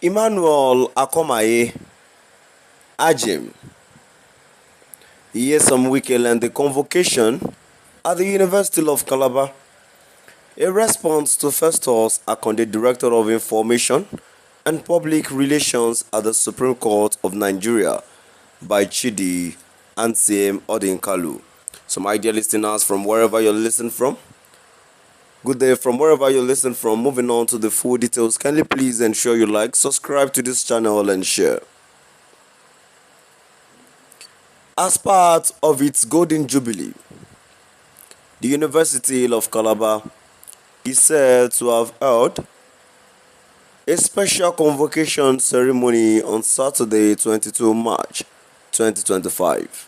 Emmanuel Agim, Nyesom Wike and the Convocation at the University of Calabar, a response to Festus Akande, Director of Information and Public Relations at the Supreme Court of Nigeria, by Chidi, Anselm, Odinkalu. So my dear listeners, from wherever you're listening from, good day from wherever you listen from. Moving on to the full details, kindly please ensure you like, subscribe to this channel and share. As part of its Golden Jubilee, the University of Calabar is said to have held a special convocation ceremony on Saturday, 22 March 2025.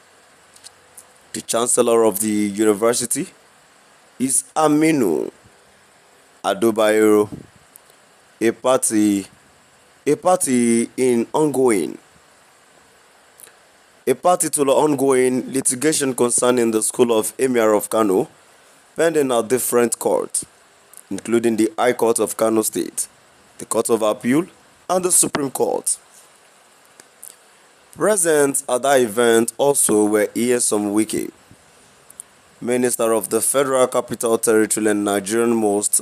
The Chancellor of the University is Aminu Adobayero, a party in ongoing a party to the ongoing litigation concerning the School of Emir of Kano, pending at different courts, including the High Court of Kano State, the Court of Appeal, and the Supreme Court. Present at that event also were Nyesom Wike, Minister of the Federal Capital Territory and Nigerian most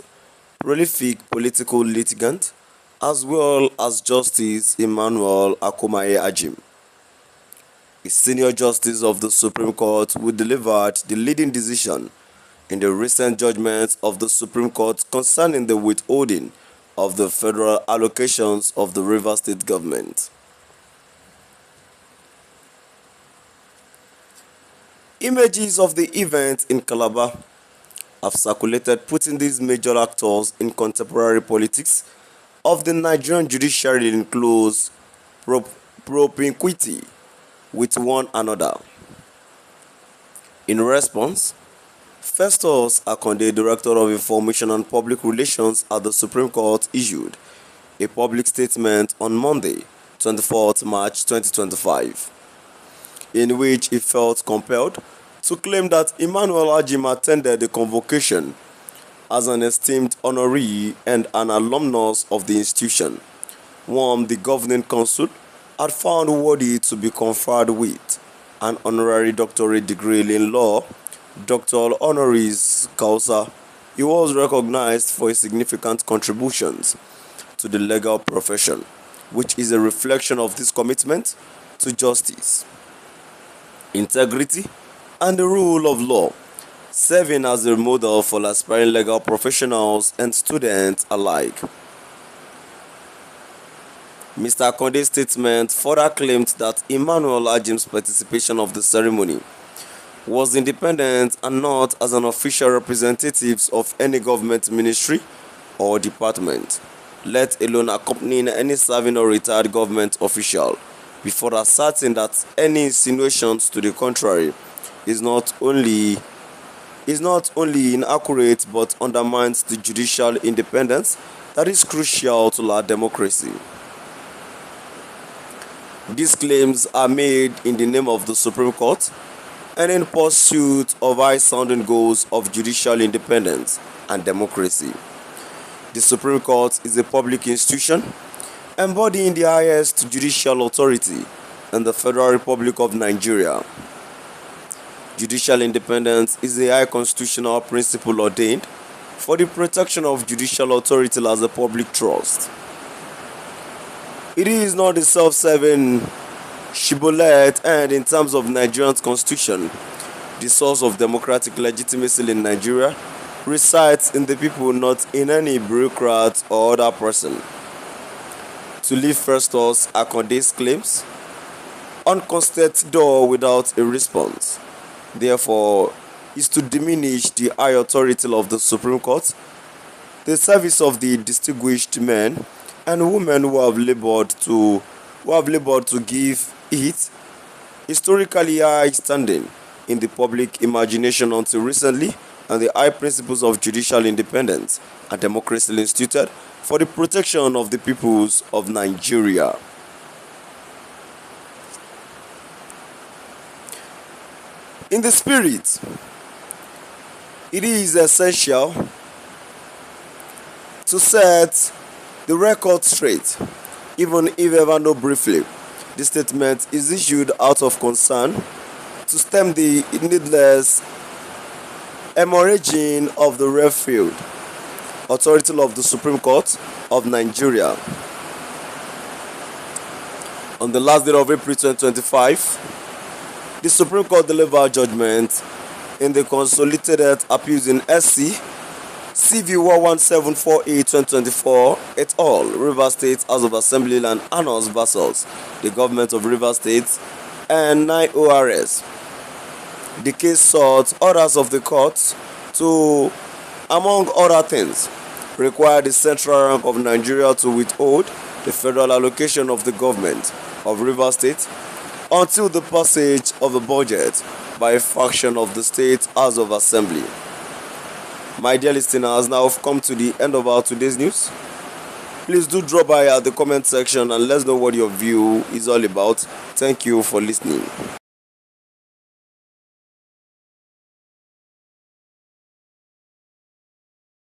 prolific political litigant, as well as Justice Emmanuel Agim, a senior justice of the Supreme Court, who delivered the leading decision in the recent judgment of the Supreme Court concerning the withholding of the federal allocations of the Rivers State government. Images of the event in Calabar have circulated, putting these major actors in contemporary politics of the Nigerian judiciary in close propinquity with one another. In response, Festus Akande, Director of Information and Public Relations at the Supreme Court, issued a public statement on Monday, 24th March 2025, in which he felt compelled to claim that Emmanuel Agim attended the convocation as an esteemed honoree and an alumnus of the institution, whom the governing council had found worthy to be conferred with an honorary doctorate degree in law, Dr. Honoris Causa. He was recognized for his significant contributions to the legal profession, which is a reflection of this commitment to justice, integrity, and the rule of law, serving as a model for aspiring legal professionals and students alike. Mr. Akande's statement further claimed that Emmanuel Agim's participation of the ceremony was independent and not as an official representative of any government ministry or department, let alone accompanying any serving or retired government official, before asserting that any insinuations to the contrary is not only inaccurate but undermines the judicial independence that is crucial to our democracy. These claims are made in the name of the Supreme Court and in pursuit of high-sounding goals of judicial independence and democracy. The Supreme Court is a public institution embodying the highest judicial authority in the Federal Republic of Nigeria. Judicial independence is a high constitutional principle ordained for the protection of judicial authority as a public trust. It is not a self-serving shibboleth, and in terms of Nigerian's constitution, the source of democratic legitimacy in Nigeria resides in the people, not in any bureaucrat or other person. To leave Festus Akande's claims uncontested door without a response, therefore, is to diminish the high authority of the Supreme Court, the service of the distinguished men and women who have labored to give it historically high standing in the public imagination until recently, and the high principles of judicial independence and democracy instituted for the protection of the peoples of Nigeria. In the spirit, it is essential to set the record straight even if ever know briefly. This statement is issued out of concern to stem the needless hemorrhaging of the ref field, authority of the Supreme Court of Nigeria. On the last day of April 2025, the Supreme Court delivered judgment in the consolidated appeals in SC CV 11748-2024 et al. Rivers State House of Assembly and Annos versus the Government of Rivers State and 9 ORS. The case sought orders of the court to, among other things, require the Central Bank of Nigeria to withhold the federal allocation of the government of Rivers State until the passage of the budget by a faction of the State House of Assembly. My dear listeners, now we've come to the end of our today's news. Please do drop by at the comment section and let us know what your view is all about. Thank you for listening.